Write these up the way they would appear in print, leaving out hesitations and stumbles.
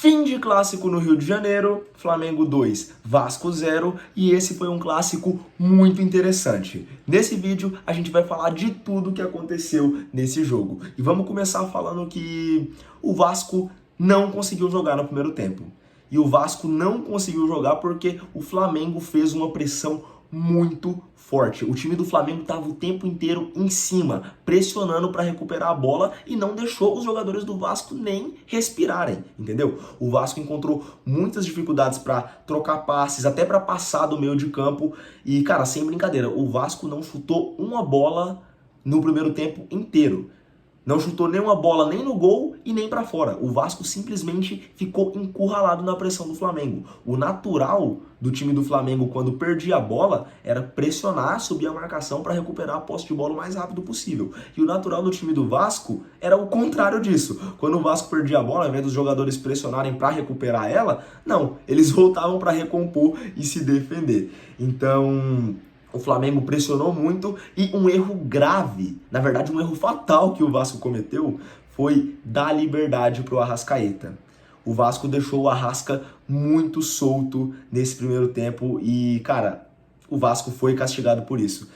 Fim de clássico no Rio de Janeiro, Flamengo 2, Vasco 0, e esse foi um clássico muito interessante. Nesse vídeo a gente vai falar de tudo que aconteceu nesse jogo. E vamos começar falando que o Vasco não conseguiu jogar no primeiro tempo. E o Vasco não conseguiu jogar porque o Flamengo fez uma pressão muito forte. O time do Flamengo estava o tempo inteiro em cima, pressionando para recuperar a bola e não deixou os jogadores do Vasco nem respirarem, entendeu? O Vasco encontrou muitas dificuldades para trocar passes, até para passar do meio de campo e, cara, sem brincadeira, o Vasco não chutou uma bola no primeiro tempo inteiro. Não chutou nenhuma bola nem no gol e nem para fora. O Vasco simplesmente ficou encurralado na pressão do Flamengo. O natural do time do Flamengo quando perdia a bola era pressionar, subir a marcação para recuperar a posse de bola o mais rápido possível. E o natural do time do Vasco era o contrário disso. Quando o Vasco perdia a bola, ao invés dos jogadores pressionarem para recuperar ela, não, eles voltavam para recompor e se defender. Então, o Flamengo pressionou muito e um erro grave, na verdade um erro fatal que o Vasco cometeu foi dar liberdade para o Arrascaeta. O Vasco deixou o Arrasca muito solto nesse primeiro tempo e, cara, o Vasco foi castigado por isso.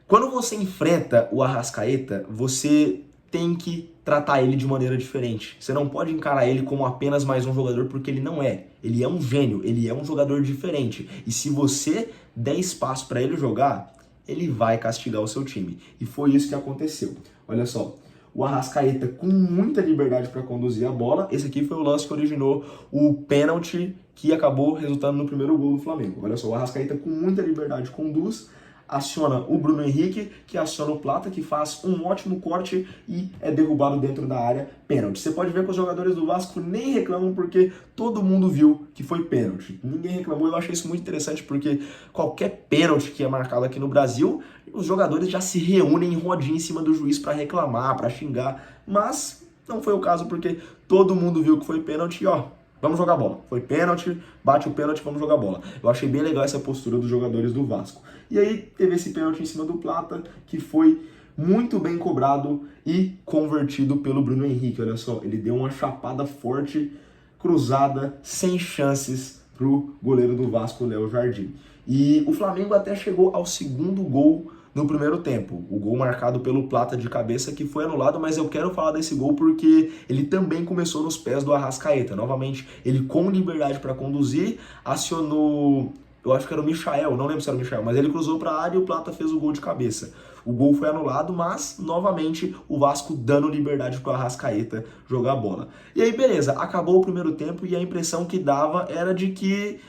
Quando você enfrenta o Arrascaeta, você tem que tratar ele de maneira diferente. Você não pode encarar ele como apenas mais um jogador, porque ele não é. Ele é um gênio, ele é um jogador diferente. E se você der espaço para ele jogar, ele vai castigar o seu time. E foi isso que aconteceu. Olha só, o Arrascaeta com muita liberdade para conduzir a bola. Esse aqui foi o lance que originou o pênalti que acabou resultando no primeiro gol do Flamengo. Olha só, o Arrascaeta com muita liberdade conduz, aciona o Bruno Henrique, que aciona o Plata, que faz um ótimo corte e é derrubado dentro da área, pênalti. Você pode ver que os jogadores do Vasco nem reclamam porque todo mundo viu que foi pênalti. Ninguém reclamou, eu achei isso muito interessante porque qualquer pênalti que é marcado aqui no Brasil, os jogadores já se reúnem em rodinha em cima do juiz para reclamar, para xingar, mas não foi o caso porque todo mundo viu que foi pênalti e ó, vamos jogar bola. Foi pênalti, bate o pênalti, vamos jogar bola. Eu achei bem legal essa postura dos jogadores do Vasco. E aí teve esse pênalti em cima do Plata, que foi muito bem cobrado e convertido pelo Bruno Henrique. Olha só, ele deu uma chapada forte, cruzada, sem chances pro goleiro do Vasco, Léo Jardim. E o Flamengo até chegou ao segundo gol no primeiro tempo, o gol marcado pelo Plata de cabeça que foi anulado, mas eu quero falar desse gol porque ele também começou nos pés do Arrascaeta. Novamente, ele com liberdade para conduzir, acionou, eu acho que era o Michael, não lembro se era o Michael, mas ele cruzou para a área e o Plata fez o gol de cabeça. O gol foi anulado, mas, novamente, o Vasco dando liberdade para o Arrascaeta jogar a bola. E aí, beleza, acabou o primeiro tempo e a impressão que dava era de que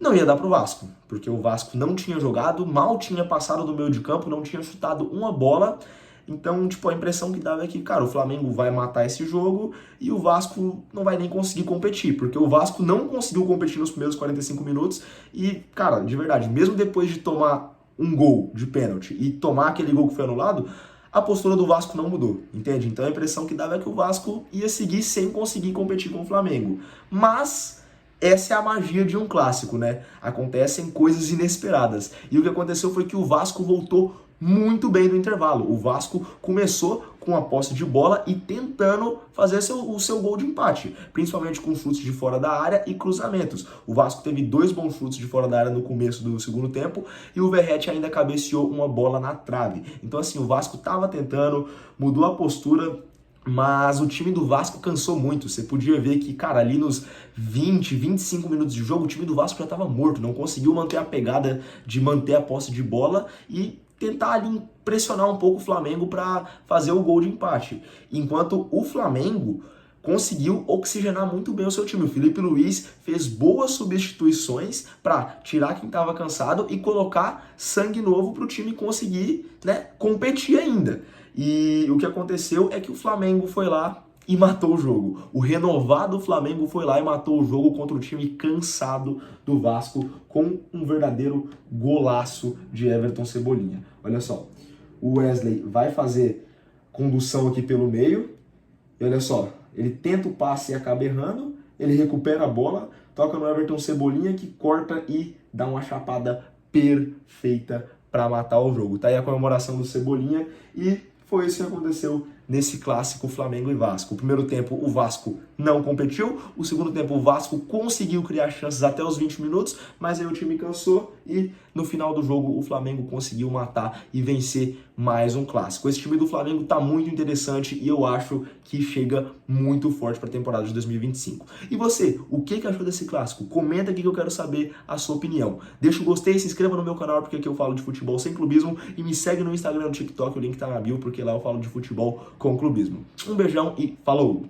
não ia dar pro Vasco, porque o Vasco não tinha jogado, mal tinha passado do meio de campo, não tinha chutado uma bola. Então, tipo, a impressão que dava é que, cara, o Flamengo vai matar esse jogo e o Vasco não vai nem conseguir competir, porque o Vasco não conseguiu competir nos primeiros 45 minutos e, cara, de verdade, mesmo depois de tomar um gol de pênalti e tomar aquele gol que foi anulado, a postura do Vasco não mudou, entende? Então a impressão que dava é que o Vasco ia seguir sem conseguir competir com o Flamengo. Mas essa é a magia de um clássico, né? Acontecem coisas inesperadas. E o que aconteceu foi que o Vasco voltou muito bem no intervalo. O Vasco começou com a posse de bola e tentando fazer o seu gol de empate, principalmente com chutes de fora da área e cruzamentos. O Vasco teve 2 bons chutes de fora da área no começo do segundo tempo e o Verratti ainda cabeceou uma bola na trave. Então assim, o Vasco estava tentando, mudou a postura, mas o time do Vasco cansou muito. Você podia ver que, cara, ali nos 20, 25 minutos de jogo, o time do Vasco já estava morto, não conseguiu manter a pegada de manter a posse de bola e tentar ali pressionar um pouco o Flamengo para fazer o gol de empate. Enquanto o Flamengo conseguiu oxigenar muito bem o seu time. O Felipe Luiz fez boas substituições para tirar quem estava cansado e colocar sangue novo para o time conseguir, né, competir ainda. E o que aconteceu é que o Flamengo foi lá e matou o jogo. O renovado Flamengo foi lá e matou o jogo contra o time cansado do Vasco com um verdadeiro golaço de Everton Cebolinha. Olha só, o Wesley vai fazer condução aqui pelo meio e olha só, ele tenta o passe e acaba errando, ele recupera a bola, toca no Everton Cebolinha que corta e dá uma chapada perfeita para matar o jogo. Tá aí a comemoração do Cebolinha e foi isso que aconteceu nesse clássico Flamengo e Vasco. O primeiro tempo o Vasco não competiu, o segundo tempo o Vasco conseguiu criar chances até os 20 minutos, mas aí o time cansou e no final do jogo o Flamengo conseguiu matar e vencer mais um clássico. Esse time do Flamengo tá muito interessante e eu acho que chega muito forte para a temporada de 2025. E você, o que achou desse clássico? Comenta aqui que eu quero saber a sua opinião. Deixa o gostei, se inscreva no meu canal porque aqui eu falo de futebol sem clubismo e me segue no Instagram e no TikTok, o link tá na bio porque lá eu falo de futebol com clubismo. Um beijão e falou!